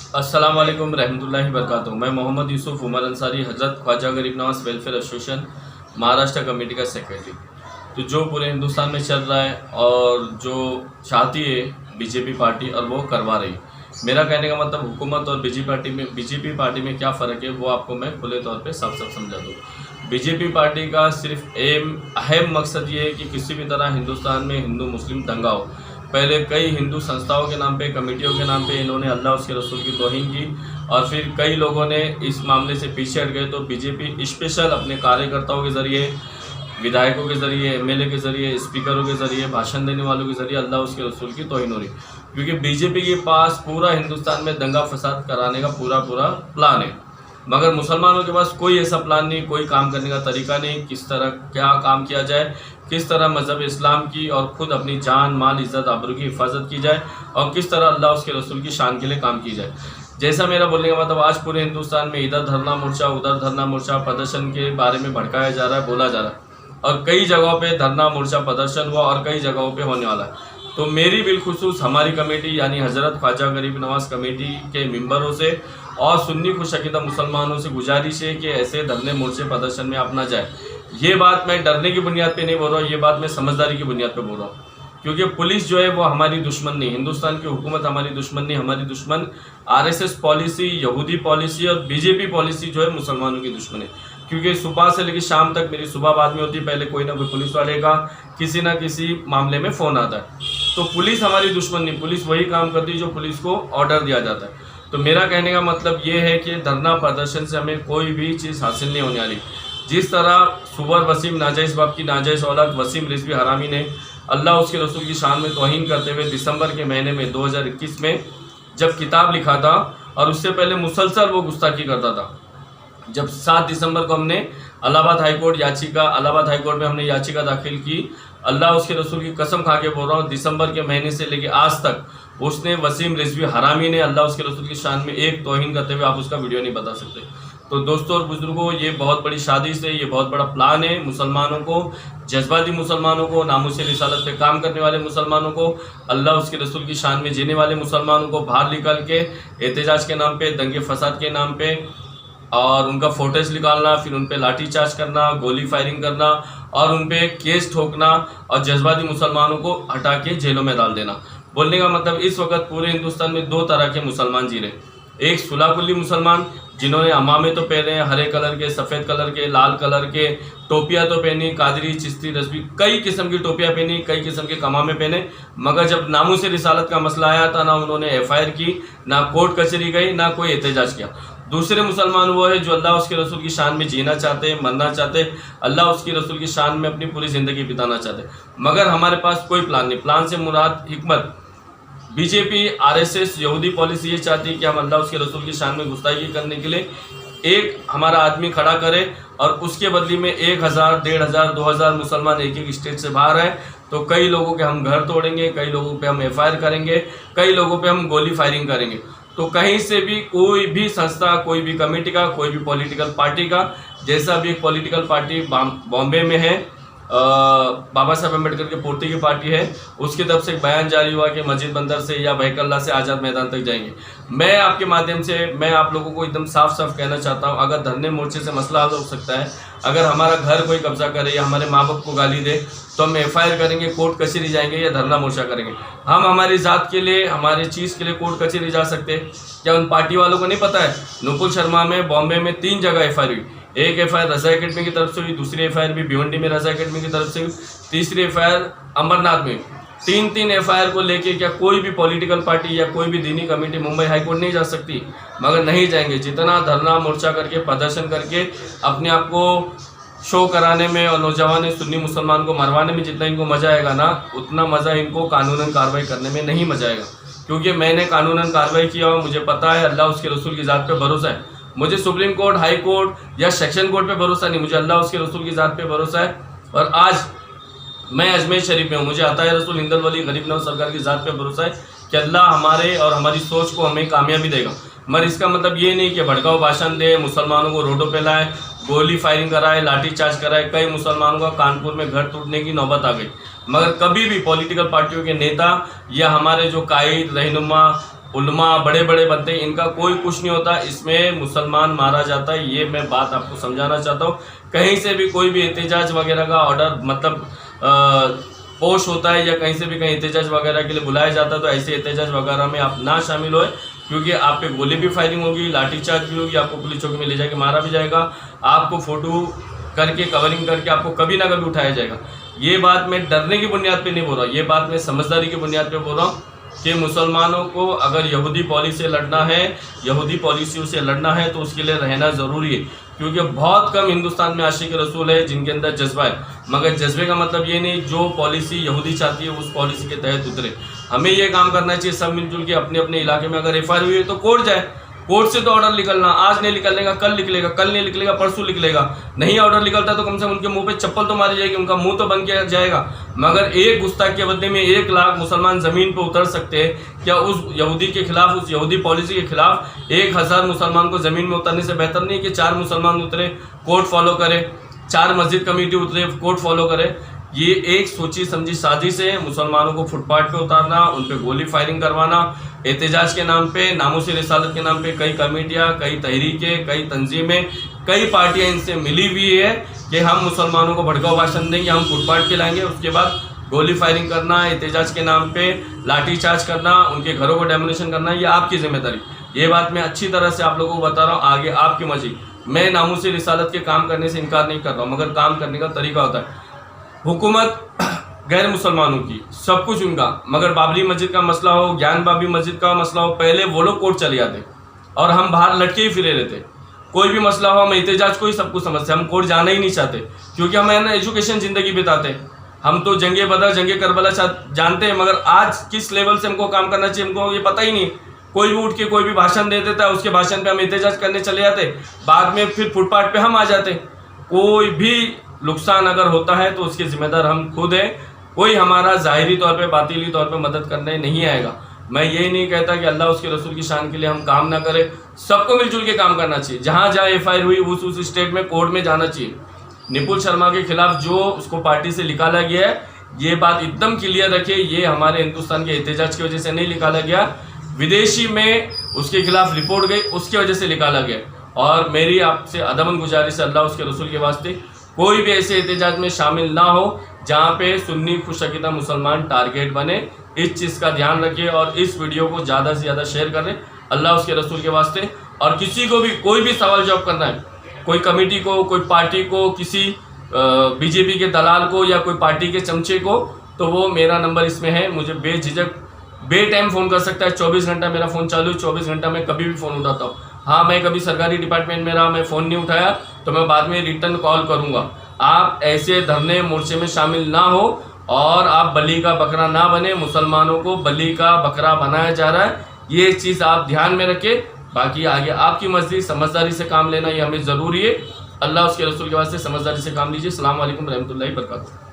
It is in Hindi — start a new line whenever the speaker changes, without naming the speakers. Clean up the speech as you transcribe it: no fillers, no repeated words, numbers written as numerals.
अस्सलाम वालेकुम रहमतुल्लाहि वबरकातुहू। मैं मोहम्मद यूसुफ उमर अंसारी हज़रत ख्वाजा गरीब Nawaz welfare association Maharashtra committee का सेक्रेटरी। तो जो पूरे हिंदुस्तान में चल रहा है और जो चाहती है बीजेपी पार्टी और वो करवा रही, मेरा कहने का मतलब हुकूमत और बीजेपी पार्टी में क्या फ़र्क है वो आपको मैं खुले तौर पे साफ साफ समझा दूँ। बीजेपी पार्टी का सिर्फ अहम मकसद ये है कि किसी भी तरह हिंदुस्तान में हिंदू मुस्लिम दंगा हो। पहले कई हिंदू संस्थाओं के नाम पे, कमेटियों के नाम पे इन्होंने अल्लाह उसके रसूल की तौहीन की और फिर कई लोगों ने इस मामले से पीछे हट गए। तो बीजेपी स्पेशल अपने कार्यकर्ताओं के ज़रिए, विधायकों के ज़रिए, एमएलए के ज़रिए, स्पीकरों के ज़रिए, भाषण देने वालों के ज़रिए अल्लाह उसके रसूल की तौहीन हो रही, क्योंकि बीजेपी के पास पूरा हिंदुस्तान में दंगा फसाद कराने का पूरा प्लान है। मगर मुसलमानों के पास कोई ऐसा प्लान नहीं, कोई काम करने का तरीका नहीं, किस तरह क्या काम किया जाए, किस तरह मज़हब इस्लाम की और ख़ुद अपनी जान माल इज़्ज़त आबरू की हिफाजत की जाए और किस तरह अल्लाह उसके रसूल की शान के लिए काम की जाए। जैसा मेरा बोलने का मतलब, आज पूरे हिंदुस्तान में इधर धरना मोर्चा उधर धरना मोर्चा प्रदर्शन के बारे में भड़काया जा रहा है, बोला जा रहा है और कई जगहों पे धरना मोर्चा प्रदर्शन हुआ और कई जगहों पे होने वाला है। तो मेरी बिलखुसूस हमारी कमेटी यानी हज़रत ख्वाजा गरीब नवाज कमेटी के मेंबरों से और सुन्नी खुशअक़ीदा मुसलमानों से गुजारिश है कि ऐसे धरने मोर्चे प्रदर्शन में आप ना जाए। ये बात मैं डरने की बुनियाद पे नहीं बोल रहा हूँ, ये बात मैं समझदारी की बुनियाद पे बोल रहा हूँ, क्योंकि पुलिस जो है वो हमारी दुश्मन नहीं, हिंदुस्तान की हुकूमत हमारी दुश्मन नहीं, हमारी दुश्मन आरएसएस पॉलिसी, यहूदी पॉलिसी और बीजेपी पॉलिसी जो है मुसलमानों की दुश्मन है। क्योंकि सुबह से लेकर शाम तक मेरी सुबह बाद में होती है, पहले कोई ना कोई पुलिस वाले का किसी ना किसी मामले में फ़ोन आता है। तो पुलिस हमारी दुश्मन नहीं, पुलिस वही काम करती है जो पुलिस को ऑर्डर दिया जाता है। तो मेरा कहने का मतलब ये है कि धरना प्रदर्शन से हमें कोई भी चीज़ हासिल नहीं होने वाली। जिस तरह सुबर वसीम नाजायज़ बाप की नाजायज़ औलाद वसीम रिजवी हरामी ने अल्लाह उसके रसूल की शान में तौहीन करते हुए दिसंबर के महीने में 2021 में जब किताब लिखा था और उससे पहले मुसलसल वो गुस्ताखी करता था। जब 7 दिसंबर को हमने इलाहाबाद हाईकोर्ट में हमने याचिका दाखिल की, अल्लाह उसके रसूल की कसम खा के बोल रहा हूँ, दिसंबर के महीने से लेके आज तक उसने वसीम रिजवी हरामी ने अल्लाह उसके रसूल की शान में एक तौहीन करते हुए आप उसका वीडियो नहीं बता सकते। तो दोस्तों और बुजुर्गों, ये बहुत बड़ी साजिश है, ये बहुत बड़ा प्लान है। मुसलमानों को, जज्बाती मुसलमानों को, नामुस रिसालत पे काम करने वाले मुसलमानों को, अल्लाह उसके रसूल की शान में जीने वाले मुसलमानों को बाहर निकल के एहतजाज के नाम पे, दंगे फसाद के नाम पे और उनका फोटेज निकालना, फिर उन पे लाठी चार्ज करना, गोली फायरिंग करना और उन पे केस ठोकना और जज्बाती मुसलमानों को हटा के जेलों में डाल देना। बोलने का मतलब, इस वक्त पूरे हिंदुस्तान में 2 तरह के मुसलमान जी रहे। एक सुलाकुल्ली मुसलमान जिन्होंने अमामे तो पहने, हरे कलर के, सफ़ेद कलर के, लाल कलर के, टोपियाँ तो पहनी, कादरी, चिश्ती, रज़वी, कई किस्म की टोपियाँ पहनी, कई किस्म के कमामे पहने। मगर जब नामूस रिसालत का मसला आया था, ना उन्होंने एफआईआर की, ना कोर्ट कचहरी गई, ना कोई एहतजाज किया। दूसरे मुसलमान वो है जो अल्लाह उसके रसूल की शान में जीना चाहते हैं, मरना चाहते हैं, अल्लाह उसके रसूल की शान में अपनी पूरी ज़िंदगी बिताना चाहते हैं। मगर हमारे पास कोई प्लान नहीं। प्लान से मुराद हिकमत, बीजेपी, आरएसएस, यहूदी पॉलिसी ये चाहती है कि हम अल्लाह उसके रसूल की शान में गुस्ताखी करने के लिए एक हमारा आदमी खड़ा करे और उसके बदले में 1000, 1500, 2000 मुसलमान एक स्टेट से बाहर है। तो कई लोगों के हम घर तोड़ेंगे, कई लोगों पे हम एफआईआर करेंगे, कई लोगों पे हम गोली फायरिंग करेंगे। तो कहीं से भी कोई भी संस्था, कोई भी कमेटी का, कोई भी पॉलिटिकल पार्टी का, जैसा भी एक पॉलिटिकल पार्टी बॉम्बे में है, बाबा साहब अम्बेडकर के पोती की पार्टी है, उसकी तरफ से एक बयान जारी हुआ कि मस्जिद बंदर से या बहकल्ला से आज़ाद मैदान तक जाएंगे। मैं आपके माध्यम से मैं आप लोगों को एकदम साफ साफ कहना चाहता हूं, अगर धरने मोर्चे से मसला हल हो सकता है, अगर हमारा घर कोई कब्जा करे या हमारे माँ बाप को गाली दे तो हम एफआईआर करेंगे, कोर्ट कचहरी जाएंगे या धरना मोर्चा करेंगे। हम हमारी ज़ात के लिए, हमारे चीज़ के लिए कोर्ट कचहरी जा सकते हैं। क्या उन पार्टी वालों को नहीं पता है? नुपुर शर्मा में, बॉम्बे में 3 जगह एफआईआर हुई। एक एफआईआर रजा एकेडमी की तरफ से हुई, दूसरी एफआईआर भी भिवंडी में रजा एकेडमी की तरफ से हुई, तीसरी एफआईआर अमरनाथ में। 3 एफआईआर को लेके क्या कोई भी पॉलिटिकल पार्टी या कोई भी दीनी कमेटी मुंबई हाईकोर्ट नहीं जा सकती? मगर नहीं जाएंगे। जितना धरना मोर्चा करके, प्रदर्शन करके अपने आप को शो कराने में और नौजवान सुन्नी मुसलमान को मरवाने में जितना इनको मजा आएगा ना, उतना मज़ा इनको कानूनन कार्रवाई करने में नहीं मजा आएगा। क्योंकि मैंने कानूनन कार्रवाई किया और मुझे पता है, अल्लाह उसके रसूल की ज़ात पे भरोसा है। मुझे सुप्रीम कोर्ट, हाई कोर्ट या सेक्शन कोर्ट पे भरोसा नहीं, मुझे अल्लाह उसके रसूल की ज़ात पे भरोसा है। और आज मैं अजमेर शरीफ में हूँ, मुझे अता रसूल हिंदल वली गरीब नवाज सरकार की ज़ात पे भरोसा है कि अल्लाह हमारे और हमारी सोच को हमें कामयाबी देगा। मगर इसका मतलब ये नहीं कि भड़काऊ भाषण दे, मुसलमानों को रोडों पे लाए, गोली फायरिंग कराए, लाठी चार्ज कराए। कई मुसलमानों का कानपुर में घर टूटने की नौबत आ गई। मगर कभी भी पॉलिटिकल पार्टियों के नेता या हमारे जो कायद, रहनुमा, उलमा बड़े बड़े बनते हैं, इनका कोई कुछ नहीं होता, इसमें मुसलमान मारा जाता है। ये मैं बात आपको समझाना चाहता हूँ। कहीं से भी कोई भी एहतजाज वगैरह का ऑर्डर मतलब पोस्ट होता है या कहीं से भी कहीं एहतजाज वगैरह के लिए बुलाया जाता है, तो ऐसे एहतजाज वगैरह में आप ना शामिल होए, क्योंकि आप पे गोली भी फायरिंग होगी, लाठीचार्ज भी होगी, आपको पुलिस चौकी में ले जाके मारा भी जाएगा, आपको फोटो करके कवरिंग करके आपको कभी ना कभी उठाया जाएगा। ये बात मैं डरने की बुनियाद पे नहीं बोल रहा, ये बात मैं समझदारी की बुनियाद पे बोल रहा हूँ कि मुसलमानों को अगर यहूदी पॉलिसी से लड़ना है, यहूदी पॉलिसियों से लड़ना है, तो उसके लिए रहना ज़रूरी है। क्योंकि बहुत कम हिंदुस्तान में आशिक रसूल है जिनके अंदर जज्बा है, मगर जज्बे का मतलब ये नहीं जो पॉलिसी यहूदी चाहती है उस पॉलिसी के तहत उतरे। हमें ये काम करना चाहिए सब मिलजुल के, अपने अपने इलाके में अगर एफआईआर हुई है तो कोर्ट जाए, कोर्ट से तो ऑर्डर निकलना, आज नहीं निकलने का कल निकलेगा, कल नहीं निकलेगा परसों निकलेगा, नहीं ऑर्डर निकलता तो कम से कम उनके मुंह पे चप्पल तो मारी जाएगी, उनका मुंह तो बंद किया जाएगा। मगर एक गुस्ताखी के बदले में 1 लाख मुसलमान जमीन पे उतर सकते हैं क्या? उस यहूदी के खिलाफ, उस यहूदी पॉलिसी के खिलाफ 1000 मुसलमान को जमीन में उतरने से बेहतर नहीं कि 4 मुसलमान उतरे कोर्ट फॉलो करे, 4 मस्जिद कमेटी उतरे कोर्ट फॉलो करे। ये एक सोची समझी साजिश है, मुसलमानों को फुटपाथ पे उतारना, उन पे गोली फायरिंग करवाना, एहतजाज के नाम पे, नामूस रिसालत के नाम पे कई कमेटियाँ, कई तहरीकें, कई तंजीमें, कई पार्टियां इनसे मिली हुई है कि हम मुसलमानों को भड़काऊ भाषण देंगे, हम फुटपाथ पे लाएंगे, उसके बाद गोली फायरिंग करना, एहतजाज के नाम पे लाठीचार्ज करना, उनके घरों को डेमोलिशन करना, ये आपकी जिम्मेदारी। ये बात मैं अच्छी तरह से आप लोगों को बता रहा हूँ, आगे आपकी मर्जी। मैं नामूस रिसालत के काम करने से इनकार नहीं कर रहा हूँ, मगर काम करने का तरीका होता है। हुकूमत गैर मुसलमानों की, सब कुछ उनका, मगर बाबरी मस्जिद का मसला हो, ज्ञान बाबी मस्जिद का मसला हो, पहले वो लोग कोर्ट चले जाते और हम बाहर लटके ही फिरे रहते। कोई भी मसला हो, हम एहतजाज को ही सब कुछ समझते, हम कोर्ट जाना ही नहीं चाहते, क्योंकि हम ना एजुकेशन ज़िंदगी बिताते। हम तो जंगे बदर, जंगे करबला जानते हैं, मगर आज किस लेवल से हमको काम करना चाहिए हमको ये पता ही नहीं। कोई भी उठ के कोई भी भाषण दे देता है, उसके भाषण पे हम एहतजाज करने चले जाते, बाद में फिर फुटपाथ पे हम आ जाते। कोई भी नुकसान अगर होता है तो उसके जिम्मेदार हम खुद हैं, कोई हमारा ज़ाहिरी तौर पे बातिली तौर पे मदद करने नहीं आएगा। मैं यही नहीं कहता कि अल्लाह उसके रसूल की शान के लिए हम काम ना करें, सबको मिलजुल के काम करना चाहिए। जहाँ जहाँ एफआईआर हुई उस स्टेट में कोर्ट में जाना चाहिए। निपुल शर्मा के खिलाफ जो उसको पार्टी से निकाला गया है, ये बात एकदम क्लियर रखिए, ये हमारे हिंदुस्तान के एहतजाज की वजह से नहीं निकाला गया, विदेशी में उसके खिलाफ रिपोर्ट गई उसकी वजह से निकाला गया। और मेरी आपसे अदमन गुजारिश है, अल्लाह उसके रसूल के वास्ते कोई भी ऐसे एहतजाज में शामिल ना हो जहाँ पे सुन्नी खुशअकीदा मुसलमान टारगेट बने। इस चीज़ का ध्यान रखिए और इस वीडियो को ज़्यादा से ज़्यादा शेयर करें अल्लाह उसके रसूल के वास्ते। और किसी को भी कोई भी सवाल जवाब करना है, कोई कमेटी को, कोई पार्टी को, किसी बीजेपी के दलाल को या कोई पार्टी के चमचे को, तो वो मेरा नंबर इसमें है, मुझे बेझिझक बे टाइम फ़ोन कर सकता है। 24 घंटा मेरा फ़ोन चालू है, 24 घंटा मैं कभी भी फ़ोन उठाता हूँ। हाँ, मैं कभी सरकारी डिपार्टमेंट में रहा, मैं फ़ोन नहीं उठाया तो मैं बाद में रिटर्न कॉल करूँगा। आप ऐसे धरने मोर्चे में शामिल ना हो और आप बलि का बकरा ना बने। मुसलमानों को बलि का बकरा बनाया जा रहा है, ये चीज़ आप ध्यान में रखें। बाकी आगे आपकी मर्जी, समझदारी से काम लेना ये हमें ज़रूरी है। अल्लाह उसके रसूल के वास्ते समझदारी से काम लीजिए। अस्सलाम वालेकुम रहमतुल्लाहि व बरकातुहू।